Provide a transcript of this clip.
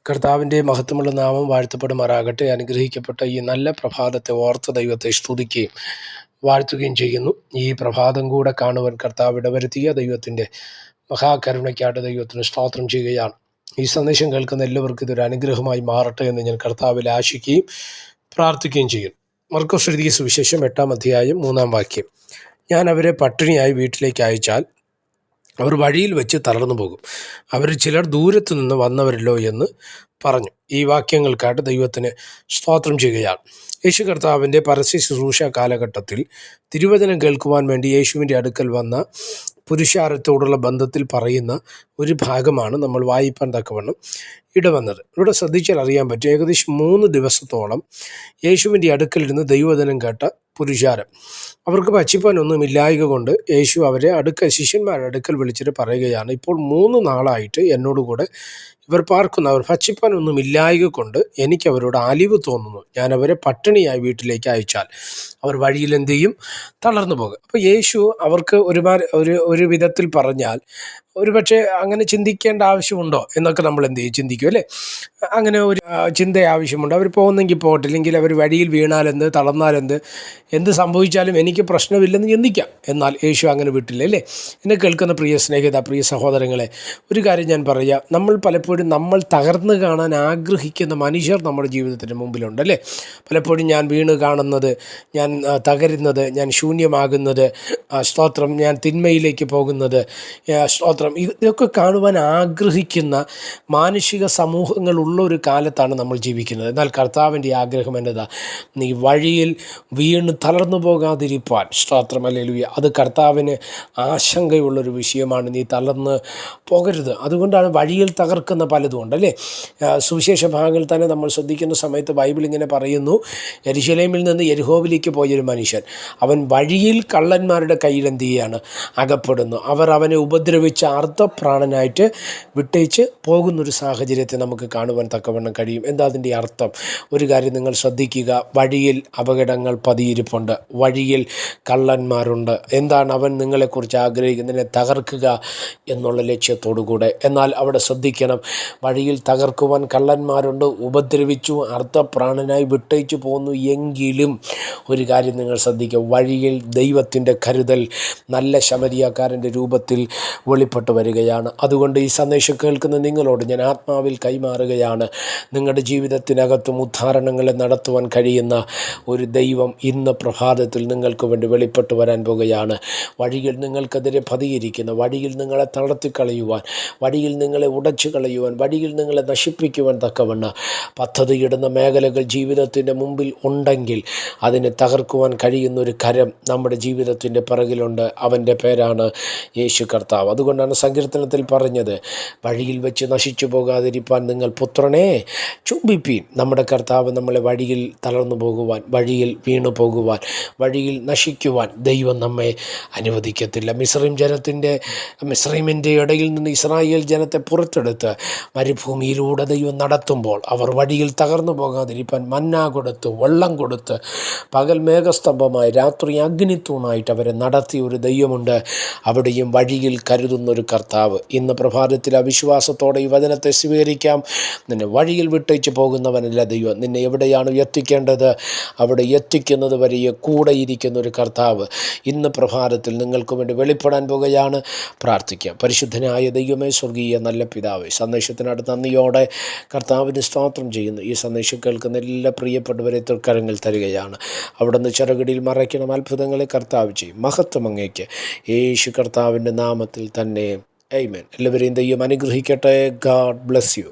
കർത്താവിൻ്റെ മഹത്വമുള്ള നാമം വാഴ്ത്തപ്പെടുമാറാകട്ടെ. അനുഗ്രഹിക്കപ്പെട്ട ഈ നല്ല പ്രഭാതത്തെ ഓർത്ത് ദൈവത്തെ സ്തുതിക്കുകയും വാഴ്ത്തുകയും ചെയ്യുന്നു. ഈ പ്രഭാതം കൂടെ കാണുവാൻ കർത്താവ് ഇടവരുത്തിയ ദൈവത്തിൻ്റെ മഹാകരുണയ്ക്കായിട്ട് ദൈവത്തിന് സ്തോത്രം ചെയ്യുകയാണ്. ഈ സന്ദേശം കേൾക്കുന്ന എല്ലാവർക്കും ഇതൊരു അനുഗ്രഹമായി മാറട്ടെ എന്ന് ഞാൻ കർത്താവിൽ ആശിക്കുകയും പ്രാർത്ഥിക്കുകയും ചെയ്യും. മർക്കോസ് എഴുതിയ സുവിശേഷം 8-ാം അധ്യായം 3-ാം വാക്യം. ഞാൻ അവരെ പട്ടിണിയായി വീട്ടിലേക്ക് അയച്ചാൽ അവർ വഴിയിൽ വെച്ച് തളർന്നു പോകും. അവരിൽ ചിലർ ദൂരത്തു നിന്ന് വന്നവരല്ലോ എന്ന് പറഞ്ഞു. ഈ വാക്യങ്ങൾക്കായിട്ട് ദൈവത്തിന് സ്തോത്രം ചെയ്യുകയാണ്. യേശു കർത്താവിൻ്റെ പരസ്യ ശുശ്രൂഷ കാലഘട്ടത്തിൽ തിരുവചനം കേൾക്കുവാൻ വേണ്ടി യേശുവിൻ്റെ അടുക്കൽ വന്ന പുരുഷാരത്തോടുള്ള ബന്ധത്തിൽ പറയുന്ന ഒരു ഭാഗമാണ് നമ്മൾ വായിപ്പാൻ തക്കവണ്ണം ഇടവന്നത്. ഇവിടെ ശ്രദ്ധിച്ചാൽ അറിയാൻ പറ്റും, ഏകദേശം 3 ദിവസത്തോളം യേശുവിൻ്റെ അടുക്കലിരുന്ന് ദൈവവചനം കേട്ട പുരുഷാരം. അവർക്ക് ഭക്ഷിപ്പാനൊന്നും ഇല്ലായ്ക കൊണ്ട് യേശു അവരെ ശിഷ്യന്മാരുടെ അടുക്കൽ വിളിച്ചിട്ട് പറയുകയാണ്, ഇപ്പോൾ 3 നാളായിട്ട് എന്നോടുകൂടെ ഇവർ പാർക്കുന്നു. അവർ ഭക്ഷിപ്പാനൊന്നും ഇല്ലായ്ക കൊണ്ട് എനിക്ക് അവരോട് അലിവ് തോന്നുന്നു. ഞാൻ അവരെ പട്ടിണിയായി വീട്ടിലേക്ക് അയച്ചാൽ അവർ വഴിയിൽ എന്ത് ചെയ്യും? തളർന്നു പോകും. അപ്പോൾ യേശു അവർക്ക് ഒരു വിധത്തിൽ പറഞ്ഞാൽ ഒരുപക്ഷെ അങ്ങനെ ചിന്തിക്കേണ്ട ആവശ്യമുണ്ടോ എന്നൊക്കെ നമ്മൾ എന്ത് ചെയ്യും? ചിന്തിക്കും അല്ലേ? അങ്ങനെ ഒരു ചിന്ത ആവശ്യമുണ്ട്. അവർ പോകുന്നെങ്കിൽ പോകട്ടെ, ഇല്ലെങ്കിൽ അവർ വഴിയിൽ വീണാലെന്ത്, തളർന്നാലെന്ത്, എന്ത് സംഭവിച്ചാലും എനിക്ക് പ്രശ്നമില്ലെന്ന് ചിന്തിക്കാം. എന്നാൽ യേശു അങ്ങനെ വിട്ടില്ല അല്ലേ? എന്നെ കേൾക്കുന്ന പ്രിയ സ്നേഹിത, പ്രിയ സഹോദരങ്ങളെ, ഒരു കാര്യം ഞാൻ പറയാം. നമ്മൾ പലപ്പോഴും നമ്മൾ തകർന്നു കാണാൻ ആഗ്രഹിക്കുന്ന മനുഷ്യർ നമ്മുടെ ജീവിതത്തിന് മുമ്പിലുണ്ട് അല്ലേ? പലപ്പോഴും ഞാൻ വീണ് കാണുന്നത്, ഞാൻ തകരുന്നത്, ഞാൻ ശൂന്യമാകുന്നത്, സ്തോത്രം, ഞാൻ തിന്മയിലേക്ക് പോകുന്നത്, സ്തോത്രം, ഇതൊക്കെ കാണുവാൻ ആഗ്രഹിക്കുന്ന മാനുഷിക സമൂഹങ്ങളുള്ള ഒരു കാലത്താണ് നമ്മൾ ജീവിക്കുന്നത്. എന്നാൽ കർത്താവിൻ്റെ ആഗ്രഹം എന്നതാ? നീ വഴിയിൽ വീണ് തളർന്നു പോകാതിരിപ്പാൻ. സ്തോത്രം, ഹല്ലേലൂയ. അത് കർത്താവിന് ആശങ്കയുള്ളൊരു വിഷയമാണ്. നീ തളർന്ന് പോകരുത്. അതുകൊണ്ടാണ് വഴിയിൽ തകർക്കുന്ന പലതും ഉണ്ടല്ലേ? സുവിശേഷ ഭാഗങ്ങളിൽ തന്നെ നമ്മൾ ശ്രദ്ധിക്കുന്ന സമയത്ത് ബൈബിൾ ഇങ്ങനെ പറയുന്നു, യെരുശലേമിൽ നിന്ന് യെരിഹോവിലേക്ക് പോയൊരു മനുഷ്യൻ, അവൻ വഴിയിൽ കള്ളന്മാരുടെ കയ്യിൽ എന്ത് ചെയ്യുകയാണ്? അകപ്പെടുന്നു. അവർ അവനെ ഉപദ്രവിച്ച് അർദ്ധപ്രാണനായിട്ട് വിട്ടേച്ച് പോകുന്നൊരു സാഹചര്യത്തെ നമുക്ക് കാണുവാൻ തക്കവണ്ണം കഴിയും. എന്താ അതിൻ്റെ അർത്ഥം? ഒരു കാര്യം നിങ്ങൾ ശ്രദ്ധിക്കുക, വഴിയിൽ അപകടങ്ങൾ പതിയിരിപ്പുണ്ട്, വഴിയിൽ കള്ളന്മാരുണ്ട്. എന്താണ് അവൻ നിങ്ങളെക്കുറിച്ച് ആഗ്രഹിക്കുന്നതിനെ? തകർക്കുക എന്നുള്ള ലക്ഷ്യത്തോടു കൂടെ. എന്നാൽ അവിടെ ശ്രദ്ധിക്കണം, വഴിയിൽ തകർക്കുവാൻ കള്ളന്മാരുണ്ട്, ഉപദ്രവിച്ചു അർദ്ധപ്രാണനായി വിട്ടേച്ചു പോകുന്നു. എങ്കിലും ഒരു കാര്യം നിങ്ങൾ ശ്രദ്ധിക്കുക, വഴിയിൽ ദൈവത്തിൻ്റെ കരുതൽ നല്ല ശമരിയാക്കാരൻ്റെ രൂപത്തിൽ വെളിപ്പെട്ടു വരികയാണ്. അതുകൊണ്ട് ഈ സന്ദേശം കേൾക്കുന്ന നിങ്ങളോട് ഞാൻ ആത്മാവിൽ കൈമാറുകയാണ്, നിങ്ങളുടെ ജീവിതത്തിനകത്തും ഉദ്ധാരണങ്ങളെ നടത്തുവാൻ കഴിയുന്ന ഒരു ദൈവം ഇന്ന് പ്രഭാതത്തിൽ നിങ്ങൾക്ക് വേണ്ടി വെളിപ്പെട്ടു വരാൻ പോകുകയാണ്. വഴിയിൽ നിങ്ങൾക്കെതിരെ പതിയിരിക്കുന്ന, വഴിയിൽ നിങ്ങളെ തളർത്തിക്കളയുവാൻ, വഴിയിൽ നിങ്ങളെ ഉടച്ചു കളയുവാൻ, വഴിയിൽ നിങ്ങളെ നശിപ്പിക്കുവാൻ തക്കവണ്ണം പദ്ധതിയിടുന്ന മേഖലകൾ ജീവിതത്തിൻ്റെ മുമ്പിൽ ഉണ്ടെങ്കിൽ അതിനെ തകർക്കുവാൻ കഴിയുന്ന ഒരു കരം നമ്മുടെ ജീവിതത്തിൻ്റെ പിറകിലുണ്ട്. അവൻ്റെ പേരാണ് യേശു കർത്താവ്. അതുകൊണ്ടാണ് സങ്കീർത്തനത്തിൽ പറഞ്ഞത്, വഴിയിൽ വെച്ച് നശിച്ചു പോകാതിരിപ്പാൻ നിങ്ങൾ പുത്രനെ ചുംബിപ്പീൻ. നമ്മുടെ കർത്താവ് നമ്മളെ വഴിയിൽ തളർന്നു പോകുവാൻ, വഴിയിൽ വീണു പോകുവാൻ, വഴിയിൽ നശിക്കുവാൻ ദൈവം നമ്മെ അനുവദിക്കത്തില്ല. മിസ്രൈമിൻ്റെ ഇടയിൽ നിന്ന് ഇസ്രായേൽ ജനത്തെ പുറത്തെടുത്ത് മരുഭൂമിയിലൂടെ ദൈവം നടത്തുമ്പോൾ അവർ വഴിയിൽ തകർന്നു പോകാതിരിപ്പാൻ മന്ന കൊടുത്ത്, വെള്ളം കൊടുത്ത്, പകൽ മേഘസ്തംഭമായി, രാത്രി അഗ്നിത്തൂണായിട്ട് അവരെ നടത്തിയ ഒരു ദൈവമുണ്ട്. അവിടെയും വഴിയിൽ കരുതുന്നൊരു കർത്താവ്. ഇന്ന് പ്രഭാതത്തിൽ അവിശ്വാസത്തോടെ ഈ വചനത്തെ സ്വീകരിക്കാം. നിന്നെ വഴിയിൽ വിട്ടേച്ച് പോകുന്നവനല്ല ദൈവം. നിന്നെ എവിടെയാണ് എത്തിക്കേണ്ടത് അവിടെ എത്തിക്കുന്നത് വരെ കൂടെ ഇരിക്കുന്ന ഒരു കർത്താവ് ഇന്ന് പ്രഭാതത്തിൽ നിങ്ങൾക്ക് വേണ്ടി വെളിപ്പെടാൻ പോകുകയാണ്. പ്രാർത്ഥിക്കാം. പരിശുദ്ധനായ ദൈവമേ, സ്വർഗീയ നല്ല പിതാവേ, സന്ദേശത്തിനടുത്ത് നന്ദിയോടെ കർത്താവിന് സ്തോത്രം ചെയ്യുന്നു. ഈ സന്ദേശം കേൾക്കുന്ന എല്ലാ പ്രിയപ്പെട്ടവരെ തൃക്കരങ്ങൾ തരികയാണ്. അവിടുന്ന് ചെറുകടിയിൽ മറയ്ക്കണം. അത്ഭുതങ്ങളെ കർത്താവ് ചെയ്യും. മഹത്വം അങ്ങേക്ക് യേശു കർത്താവിൻ്റെ നാമത്തിൽ തന്നെ. ആമേൻ. എല്ലാവരെയും ദൈവം അനുഗ്രഹിക്കട്ടെ. God bless you.